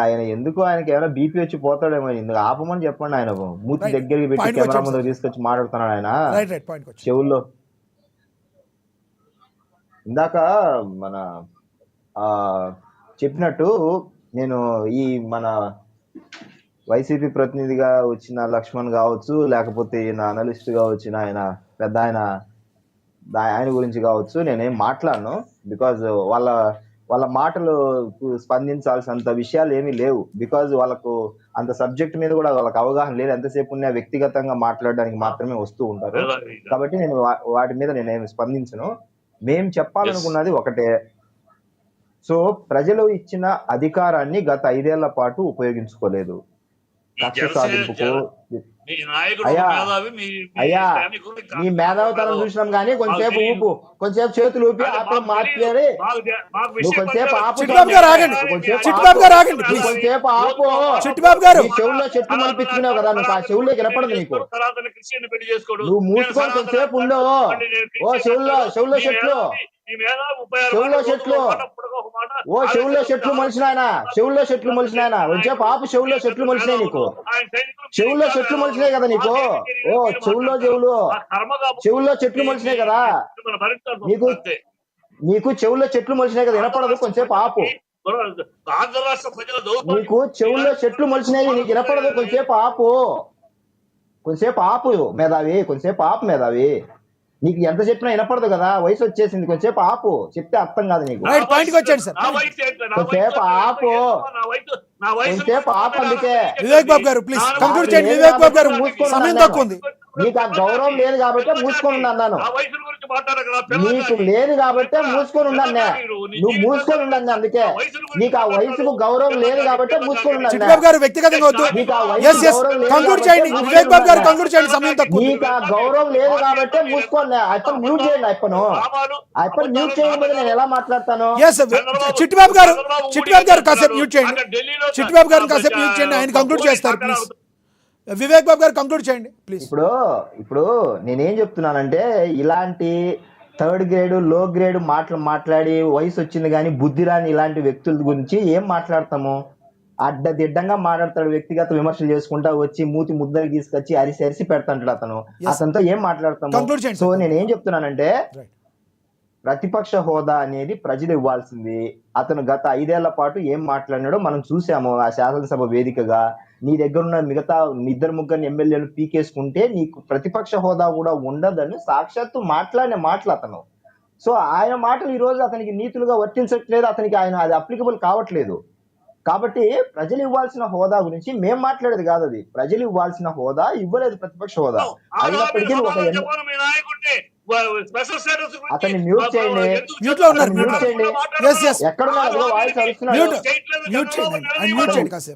ఆయన ఎందుకు ఆయనకి ఏమైనా బీపీ వచ్చి పోతాడేమో, ఎందుకు ఆపమని చెప్పండి. ఆయన మూతి రైట్ దగ్గరికి పెట్టి పాయింట్కి కెమెరా వచ్చాడు ముందు సార్. తీసుకొచ్చి మాట్లాడుతున్నాడు ఆయన రైట్ రైట్ పాయింట్కి వచ్చాడు. చెవుల్లో. ఇందాక మన చెప్పినట్టు నేను ఈ మన వైసీపీ ప్రతినిధిగా వచ్చిన లక్ష్మణ్ కావచ్చు, లేకపోతే ఈయన అనలిస్ట్ గా వచ్చిన ఆయన పెద్ద ఆయన గురించి కావచ్చు, నేనేం మాట్లాడను. బికాజ్ వాళ్ళ మాటలు స్పందించాల్సినంత విషయాలు ఏమీ లేవు. బికాజ్ వాళ్ళకు అంత సబ్జెక్ట్ మీద కూడా వాళ్ళకి అవగాహన లేదు. ఎంతసేపు ఉన్నా వ్యక్తిగతంగా మాట్లాడడానికి మాత్రమే వస్తూ ఉంటారు. కాబట్టి నేను వాటి మీద నేనేమి స్పందించను. మేం చెప్పాలనుకున్నది ఒకటే. సో ప్రజలు ఇచ్చిన అధికారాన్ని గత 5 ఏళ్ల పాటు ఉపయోగించుకోలేదు. కక్ష సాధింపుకు. అయ్యా నీ మేధావితనం చూసినాం కానీ కొంచెంసేపు ఊపు, కొంచెంసేపు చేతులు ఊపి ఆపే మార్చారు. నువ్వు కొంచెంసేపు ఆపు, చిట్టిబాబు గారు ఆగండి, చిట్టిబాబు గారు ఆగండి, కొంచెంసేపు ఆపు. చిట్టిబాబు గారు చెవుల్లో చెట్లు మనిపించుకున్నావు కదా, నువ్వు ఆ చెవుల్లో వినపడదు నీకు. నువ్వు మూసుకొని కొంచెంసేపు ఉండవు. ఓ చెవుల్లో చెట్లు, చెవుల్లో చెట్లు, ఓ చెవుల్లో చెట్లు మలిసినాయన, చెవుల్లో చెట్లు మలిసినాయన. కొంచెంసేపు ఆపు. చెవుల్లో చెట్లు మలిసినాయి నీకు, చెవుల్లో చెట్లు మలిసినాయి కదా నీకు. ఓ చెవుల్లో చెట్లు మలిసినాయి కదా నీకు చెవుల్లో చెట్లు మలిసినాయి కదా, వినపడదు. కొంచెంసేపు ఆపు. నీకు చెవుల్లో చెట్లు మలిసినాయి, నీకు వినపడదు. కొంచెంసేపు ఆపు మేధావి, కొంచెంసేపు ఆపు మేధావి. నీకు ఎంత చెప్పినా వినపడదు కదా, వయసు వచ్చేసింది. కొంచెంసేపు ఆపు, చెప్తే అర్థం కాదు నీకు. కొంచెంసేపు ఆపు, కొంచెంసేపు ఆపు. అందుకే వివేక్ బాబు గారు ప్లీజ్ కంక్లూడ్ చేయండి. వివేక్ బాబు గారు సమయం తక్కువ ఉంది. నీకు ఆ గౌరవం లేదు కాబట్టి మూసుకొని ఉన్నాను. నీకు లేదు కాబట్టి మూసుకొని ఉన్నాను. నువ్వు మూసుకొని ఉన్నాను. అందుకే నీకు ఆ వయసుకు గౌరవం లేదు కాబట్టి మూసుకొని ఉన్నాను. చిట్టిబాబు గారు వ్యక్తిగతంగా వద్దు. కంక్లూడ్ చేయండి. వివేక్ బాబు గారు కంక్లూడ్ చేయండి, సమయం తక్కువ. నీకు ఆ గౌరవం లేదు కాబట్టి మూసుకోండి. అప్పని మ్యూట్ చేయండి. అప్పని మ్యూట్ చేయకపోతే నేను ఎలా మాట్లాడతాను? చిట్టిబాబు గారు కాసేపు మ్యూట్ చేయండి. చిట్టిబాబు గారు కాసేపు మ్యూట్ చేయండి, ఆయన కంక్లూడ్ చేస్తారు ప్లీజ్. వివేక్ బాబు గారు కంక్లూడ్ చేయండి ప్లీజ్. ఇప్పుడు నేనేం చెప్తున్నానంటే, ఇలాంటి థర్డ్ గ్రేడ్ లో గ్రేడ్ మాట్లాడి వయసు వచ్చింది కానీ బుద్ధి రాని ఇలాంటి వ్యక్తుల గురించి ఏం మాట్లాడతాము? అడ్డదిడ్డంగా మాట్లాడతాడు, వ్యక్తిగత విమర్శలు చేసుకుంటా వచ్చి మూతి ముద్దలు తీసుకొచ్చి అరిసి పెడతాంటాడు అతనితో ఏం మాట్లాడతాము? సో నేనేం చెప్తున్నానంటే, ప్రతిపక్ష హోదా అనేది ప్రజలు ఇవ్వాల్సింది. అతను గత 5 ఏళ్ల పాటు ఏం మాట్లాడినాడో మనం చూసాము ఆ శాసనసభ వేదికగా. నీ దగ్గర ఉన్న మిగతా 2-3 ఎమ్మెల్యేలు పీకేసుకుంటే నీకు ప్రతిపక్ష హోదా కూడా ఉండదని సాక్షాత్తు మాట్లాడిన మాటలు అతను. సో ఆయన మాటలు ఈ రోజు అతనికి నీతులుగా వర్తించట్లేదు, అతనికి అది అప్లికబుల్ కావట్లేదు. కాబట్టి ప్రజలు ఇవ్వాల్సిన హోదా గురించి మేం మాట్లాడేది కాదు. అది ప్రజలు ఇవ్వాల్సిన హోదా ఇవ్వలేదు, ప్రతిపక్ష హోదా. అయినప్పటికీ అతన్ని మ్యూట్ చేయండి.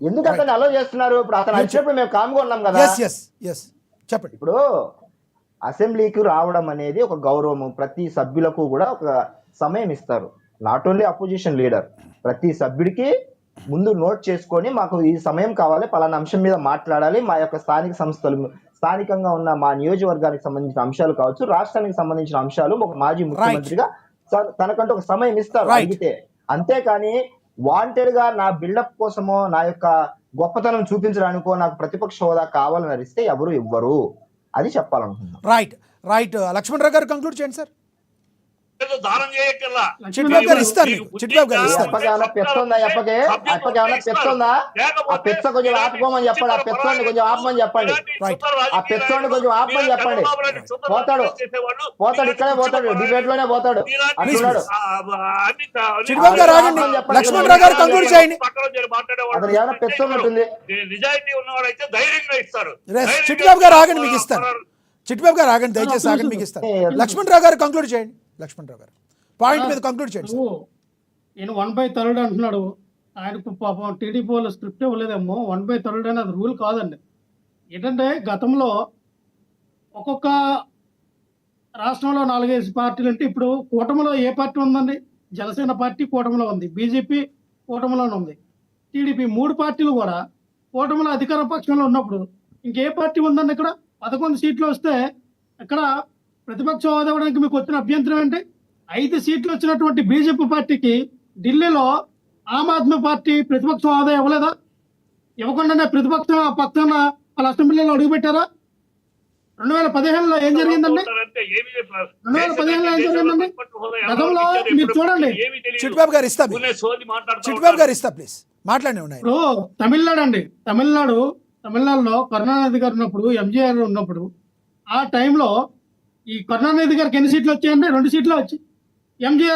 ఎందుకు అతన్ని అలో చేస్తున్నారు? ఇప్పుడు అతను వచ్చినప్పుడు మేము కామ్గా ఉన్నాం కదా. చెప్పండి. ఇప్పుడు అసెంబ్లీకి రావడం అనేది ఒక గౌరవం. ప్రతి సభ్యులకు కూడా ఒక సమయం ఇస్తారు. నాట్ ఓన్లీ అపోజిషన్ లీడర్, ప్రతి సభ్యుడికి ముందు నోట్ చేసుకొని మాకు ఈ సమయం కావాలి, పలానా అంశం మీద మాట్లాడాలి, మా యొక్క స్థానిక సంస్థలు, స్థానికంగా ఉన్న మా నియోజకవర్గానికి సంబంధించిన అంశాలు కావచ్చు, రాష్ట్రానికి సంబంధించిన అంశాలు ఒక మాజీ ముఖ్యమంత్రిగా తనకంటూ ఒక సమయం ఇస్తారు అడిగితే. అంతేకాని వాంటెడ్ గా నా బిల్డప్ కోసమో నా యొక్క గొప్పతనం చూపించడానికో నాకు ప్రతిపక్ష హోదా కావాలని అరిస్తే ఎవరు ఇవ్వరు. అది చెప్పాలనుకుంటున్నాను. రైట్ లక్ష్మణరావు గారు కంక్లూడ్ చేయండి సార్. చిట్టిబాబు గారు ఇస్తారు. పెస్తుందా అప్పకే? పెస్తుందా? ఆ పెచ్చ కొంచెం ఆపుకోమని చెప్పండి. ఆ పెచ్చోడిని కొంచెం ఆపమని చెప్పండి. ఆ పెచ్చోడిని కొంచెం ఆపమని చెప్పండి. పోతాడు ఇక్కడే పోతాడు, డిబేట్ లోనే పోతాడు. చిట్టిబాబు గారు ఆగండి, లక్ష్మణరావు గారు కంక్లూడ్ చేయండి. అతను ఏమైనా పెచ్చోడి ఉంటుంది. చిట్టిబాబు గారు ఆగండి, మీకు ఇస్తాను. చిట్టిబాబు గారు ఆగండి, దయచేసి ఆగండి, మీకు ఇస్తాను. లక్ష్మణరావు గారు కంక్లూడ్ చేయండి. లక్ష్మణరావు గారు పాయింట్ మీద కంక్లూడ్ చేయండి. ఈయన 1/3 అంటున్నాడు. ఆయనకు పాపం టీడీపీ వాళ్ళు స్క్రిప్ట్ ఇవ్వలేదేమో. 1/3 అని అది రూల్ కాదండి. ఏంటంటే గతంలో ఒక్కొక్క రాష్ట్రంలో 4-5 పార్టీలు అంటే, ఇప్పుడు కూటమిలో ఏ పార్టీ ఉందండి? జనసేన పార్టీ కూటమిలో ఉంది, బీజేపీ కూటమిలోనే ఉంది, టీడీపీ 3 పార్టీలు కూడా కూటమిలో అధికార పక్షంలో ఉన్నప్పుడు ఇంకే పార్టీ ఉందండి? ఇక్కడ 11 సీట్లు వస్తే ఇక్కడ ప్రతిపక్ష హోదా ఇవ్వడానికి మీకు వచ్చిన అభ్యంతరం ఏంటి? 5 సీట్లు వచ్చినటువంటి బీజేపీ పార్టీకి ఢిల్లీలో ఆమ్ ఆద్మీ పార్టీ ప్రతిపక్ష హోదా ఇవ్వలేదా? ఇవ్వకుండానే ప్రతిపక్షం ఆ పక్షాన వాళ్ళ అసెంబ్లీలో అడుగుపెట్టారా? 2015లో ఏం జరిగిందండి? 2015లో ఏం జరిగిందండి? గతంలో మీరు చూడండి. చిట్టిబాబు గారు ఇస్తా చిట్టిబాబు గారు ఇస్తా ప్లీజ్ మాట్లాడి ఉన్నాయి. ఇప్పుడు తమిళనాడు అండి, తమిళనాడులో కరుణానిధి గారు ఉన్నప్పుడు, ఎంజీఆర్ ఉన్నప్పుడు ఆ టైంలో ఈ కరుణానిధి గారికి ఎన్ని సీట్లు వచ్చాయండి? 2 సీట్లు వచ్చి ఎంజీఆర్